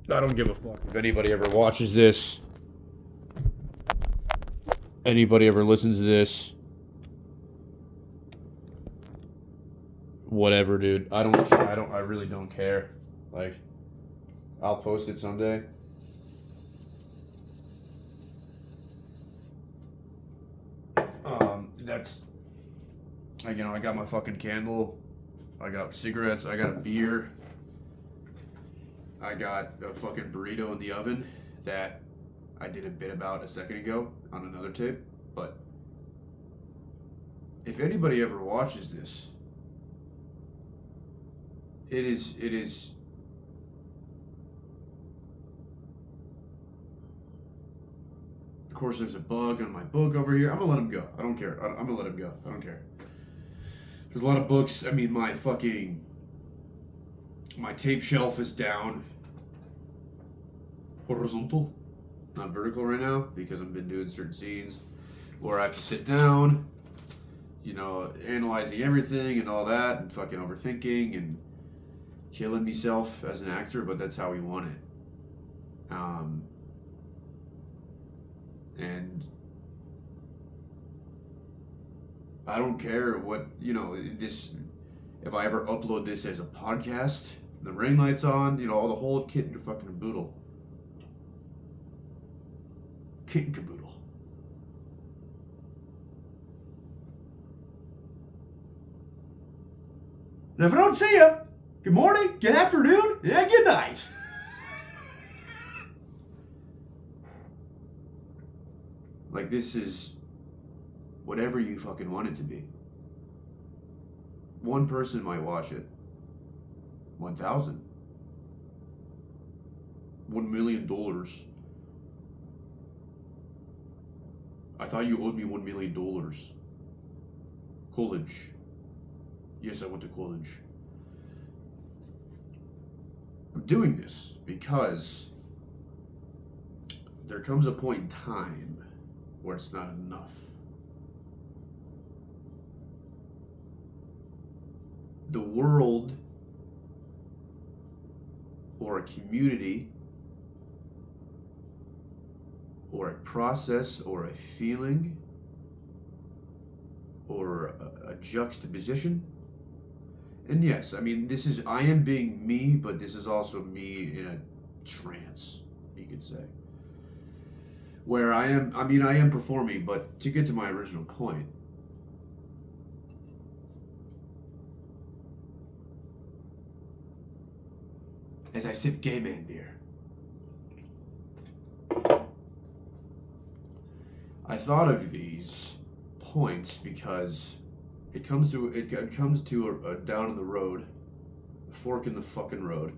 I don't give a fuck if anybody ever watches this. Anybody ever listens to this. Whatever, dude. I really don't care. Like, I'll post it someday. That's, like, I got my fucking candle. I got cigarettes. I got a beer. I got a fucking burrito in the oven that I did a bit about a second ago on another tape. But if anybody ever watches this, it is of course there's a bug on my book over here. I'm gonna let him go. I don't care. I'm gonna let him go. I don't care. There's a lot of books. I mean, my tape shelf is down horizontal, not vertical right now, because I've been doing certain scenes where I have to sit down, analyzing everything and all that, and fucking overthinking and killing myself as an actor, but that's how we want it. And I don't care what, this, if I ever upload this as a podcast, the ring light's on, all the whole kit and fucking boodle. Kit and caboodle. And if I don't see you, good morning, good afternoon, yeah, good night. Like, this is whatever you fucking want it to be. One person might watch it. 1,000. $1 million. I thought you owed me $1 million. College. Yes, I went to college. I'm doing this because there comes a point in time where it's not enough. The world or a community or a process or a feeling or a juxtaposition. And yes, I mean, I am being me, but this is also me in a trance, you could say. Where I am performing, but to get to my original point, as I sip gay man beer, I thought of these points because it comes to a down in the road, a fork in the fucking road,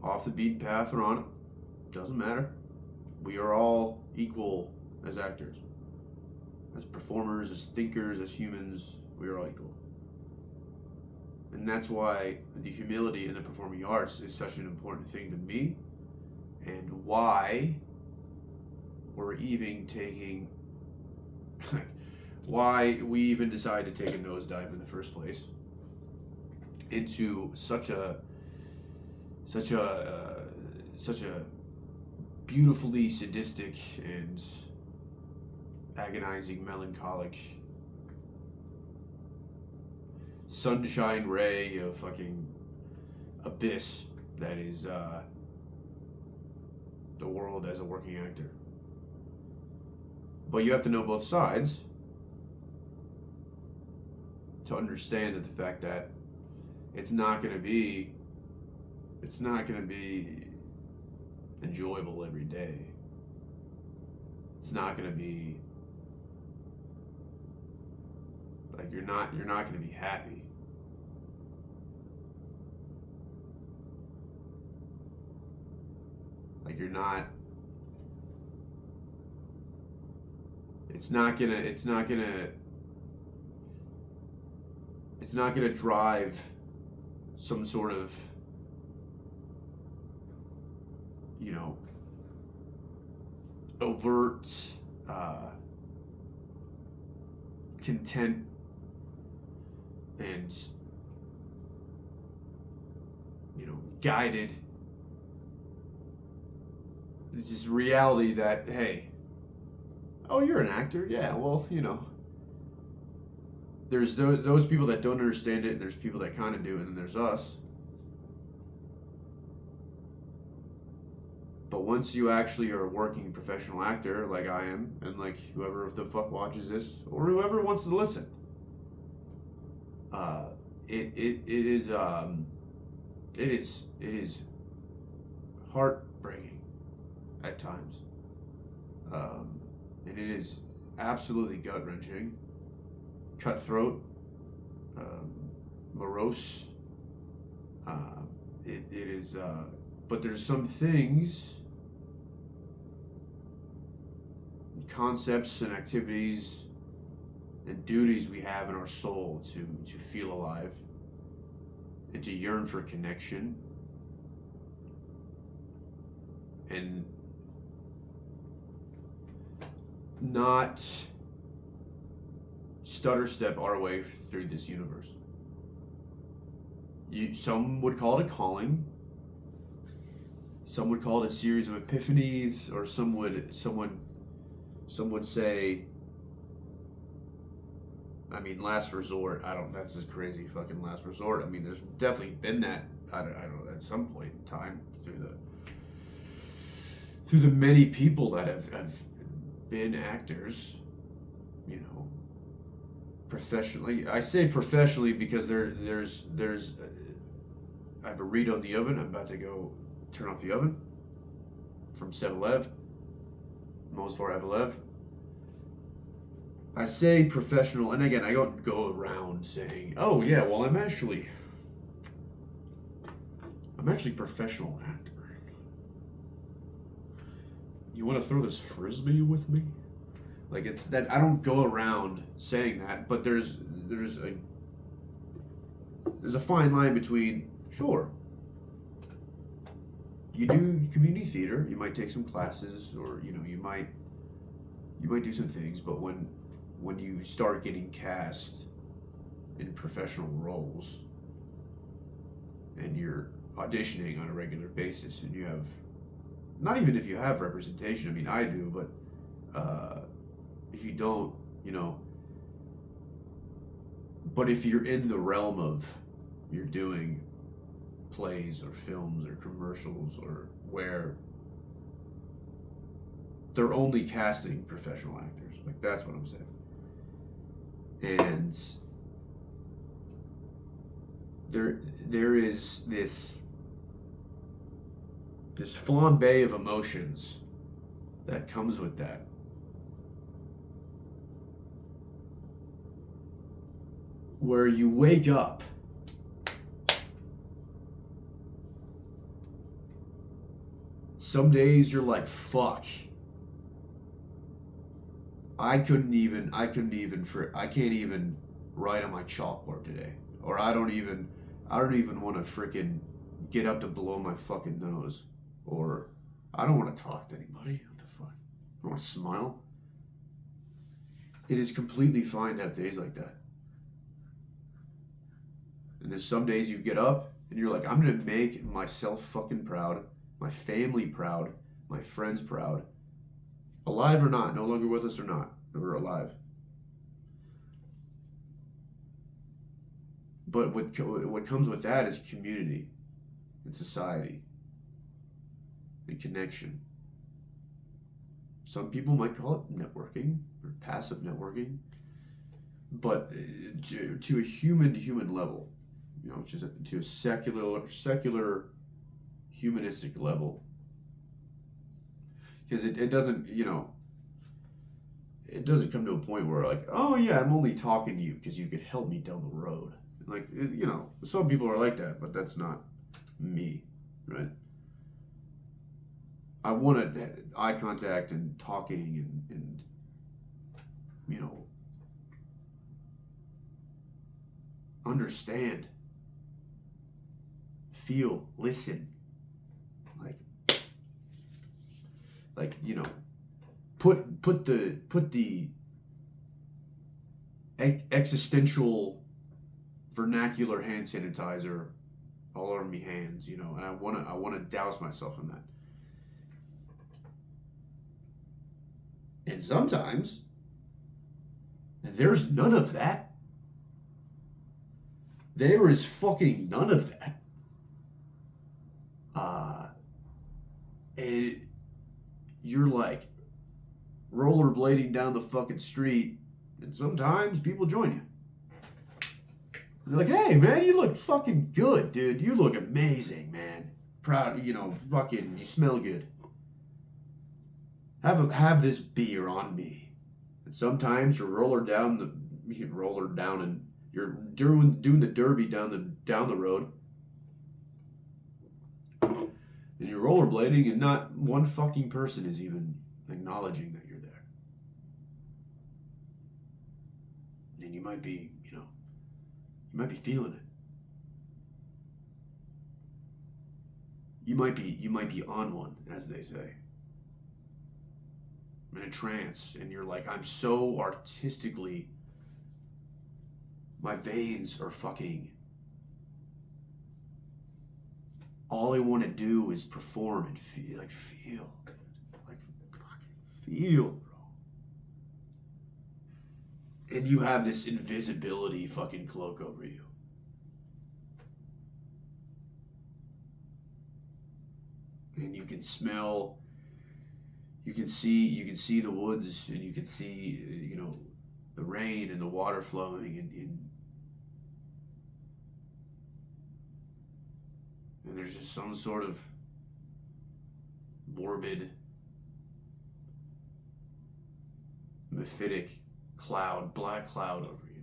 off the beaten path or on it, doesn't matter. We are all equal as actors, as performers, as thinkers, as humans. We are all equal. And that's why the humility in the performing arts is such an important thing to me, and why we're even taking, why we even decided to take a nosedive in the first place into such a beautifully sadistic and agonizing, melancholic sunshine ray of fucking abyss that is the world as a working actor. But you have to know both sides to understand that the fact that it's not going to be enjoyable every day. It's not going to be like you're not going to be happy. Like you're not. It's not gonna drive some sort of, overt content and guided. It's just reality that, hey, oh, you're an actor? Yeah, well, there's those people that don't understand it, and there's people that kind of do, and then there's us. But once you actually are a working professional actor, like I am, and like whoever the fuck watches this, or whoever wants to listen, it is heartbreaking at times, and it is absolutely gut wrenching, cutthroat, morose. It is, but there's some things, concepts, and activities and duties we have in our soul to feel alive and to yearn for connection and not stutter step our way through this universe. Some would call it a calling. Some would call it a series of epiphanies, or some would say, I mean, last resort. That's a crazy fucking last resort. I mean, there's definitely been that. I don't know, at some point in time through the many people that have been actors, professionally. I say professionally because there's I have a read on the oven. I'm about to go turn off the oven from 7-Eleven. Most for Evelev. I say professional, and again, I don't go around saying, "Oh yeah, well I'm actually professional actor. You want to throw this frisbee with me?" Like, it's that I don't go around saying that, but there's a fine line between, sure, you do community theater, you might take some classes, or you might do some things, but when you start getting cast in professional roles and you're auditioning on a regular basis, and you have, not even if you have representation, I mean I do, but if you don't, but if you're in the realm of you're doing plays or films or commercials, or where they're only casting professional actors, like, that's what I'm saying. And there is this flambe of emotions that comes with that. Where you wake up some days you're like, fuck, I can't even write on my chalkboard today, or I don't even want to freaking get up to blow my fucking nose, or I don't want to talk to anybody. What the fuck? I don't want to smile. It is completely fine to have days like that. And there's some days you get up and you're like, I'm gonna make myself fucking proud, my family proud, my friends proud, alive or not, no longer with us or not, we're alive. But what comes with that is community and society and connection. Some people might call it networking or passive networking, but to a human level, which is to a secular humanistic level, because it doesn't, it doesn't come to a point where, like, oh yeah, I'm only talking to you because you could help me down the road. Like, some people are like that, but that's not me, right? I want eye contact and talking and understand, feel, listen, like put the existential vernacular hand sanitizer all over me hands, you know, and I wanna douse myself in that. And sometimes there's none of that. There is fucking none of that. And you're like rollerblading down the fucking street, and sometimes people join you. They're like, hey, man, you look fucking good, dude. You look amazing, man. Proud, you know, fucking, you smell good. Have this beer on me. And sometimes you roller down and you're doing the derby down the road. And you're rollerblading and not one fucking person is even acknowledging that you're there. And you might be, you know, you might be feeling it. You might be on one, as they say. In a trance, and you're like, I'm so artistically, my veins are fucking, all I want to do is perform and feel, like fucking feel, bro. And you have this invisibility fucking cloak over you. And you can smell, you can see the woods, and you can see, you know, the rain and the water flowing, and there's just some sort of morbid, mephitic cloud, black cloud over you.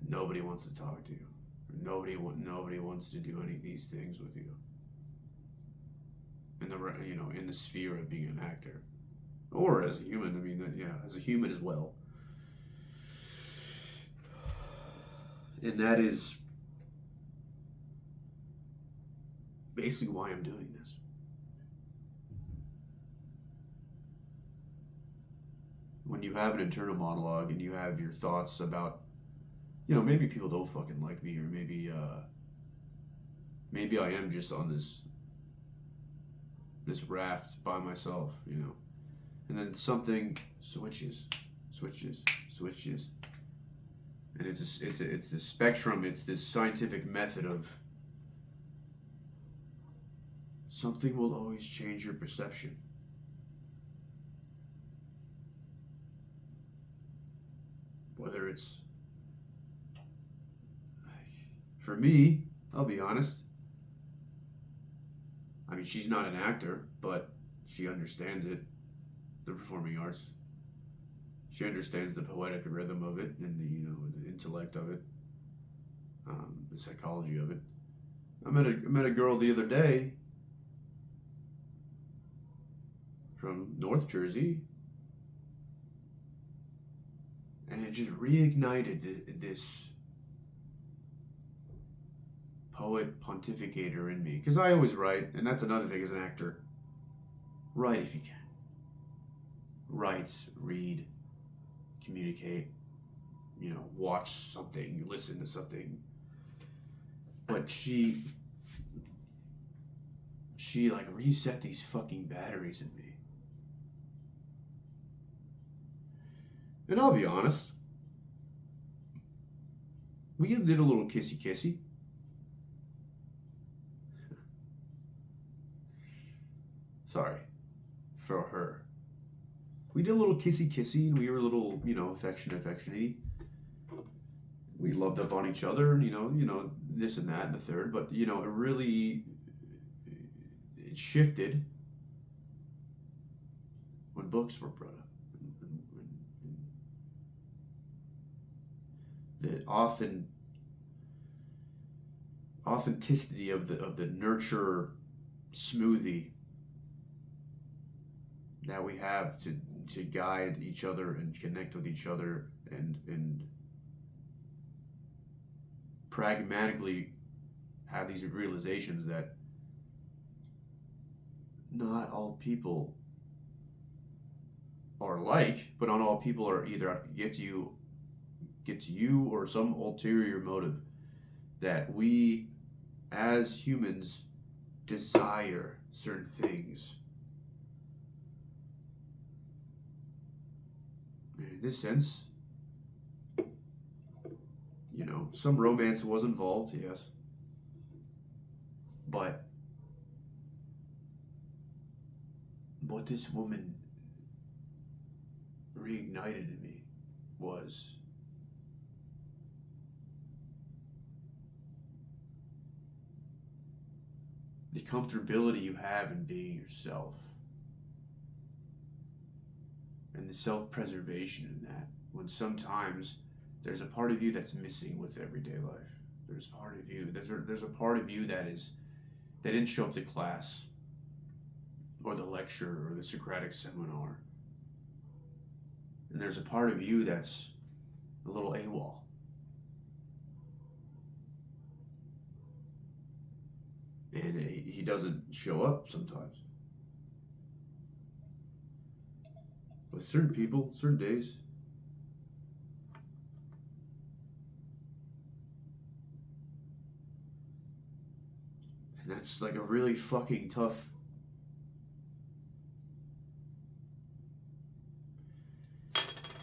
Nobody wants to talk to you. Nobody wants to do any of these things with you. In the sphere of being an actor, or as a human. I mean, yeah, as a human as well. And that is basically why I'm doing this. When you have an internal monologue and you have your thoughts about, you know, maybe people don't fucking like me, or maybe I am just on this raft by myself, you know, and then something switches, and it's a spectrum. It's this scientific method of something will always change your perception. Whether it's, for me, I'll be honest, I mean, she's not an actor, but she understands it, the performing arts. She understands the poetic rhythm of it, and the intellect of it, the psychology of it. I met a girl the other day from North Jersey, and it just reignited this poet pontificator in me, because I always write, and that's another thing as an actor. Write if you can. Write, read, communicate, you know, watch something, listen to something. But she like reset these fucking batteries in me. And I'll be honest, we did a little kissy. Sorry, for her. We did a little kissy, and we were a little, you know, affectionate. We loved up on each other, and you know, this and that and the third. But you know, it shifted when books were brought up. The authenticity of the nurture smoothie that we have to guide each other and connect with each other, and pragmatically have these realizations that not all people are like, but not all people are either out to get to you or some ulterior motive, that we as humans, desire certain things. And in this sense, some romance was involved, yes. But what this woman reignited in me was the comfortability you have in being yourself, and the self-preservation in that, when sometimes there's a part of you that's missing with everyday life. There's a part of you that didn't show up to class or the lecture or the Socratic seminar, and there's a part of you that's a little AWOL. And he doesn't show up sometimes. But certain people, certain days, and that's like a really fucking tough.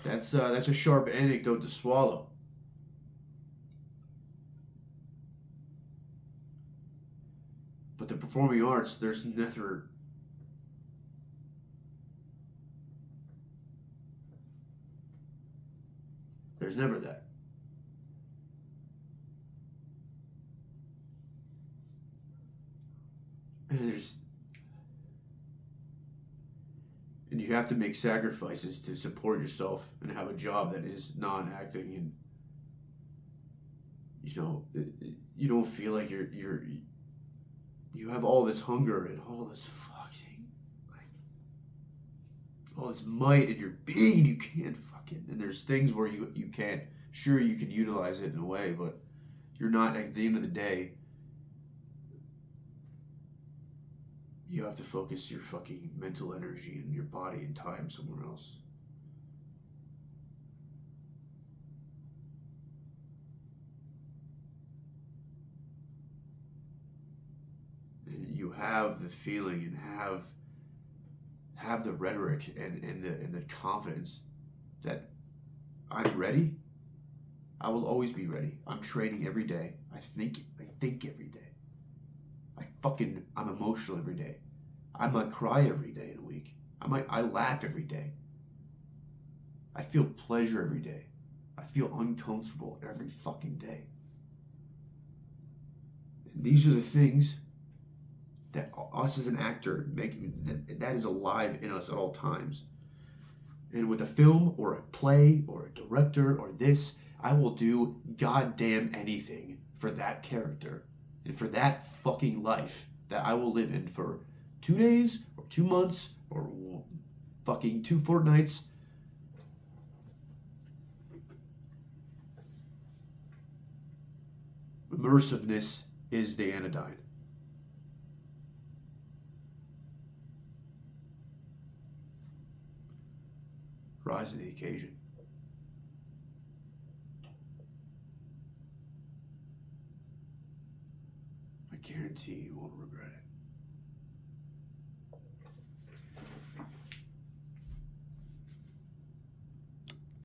That's a sharp anecdote to swallow. But the performing arts, there's never that. And you have to make sacrifices to support yourself and have a job that is non-acting, and you don't feel like you have all this hunger and all this fucking, like, all this might in your being, and you can't fucking, and there's things where you can't. Sure, you can utilize it in a way, but you're not. At the end of the day, you have to focus your fucking mental energy and your body and time somewhere else. And you have the feeling and have the rhetoric and the confidence that I'm ready. I will always be ready. I'm training every day. I think every day. I'm emotional every day. I might cry every day in a week. I laugh every day. I feel pleasure every day. I feel uncomfortable every fucking day. And these are the things that us as an actor that is alive in us at all times. And with a film or a play or a director or this, I will do goddamn anything for that character and for that fucking life that I will live in for 2 days or 2 months or fucking 2 fortnights. Immersiveness is the anodyne. Rise to the occasion. I guarantee you won't regret it.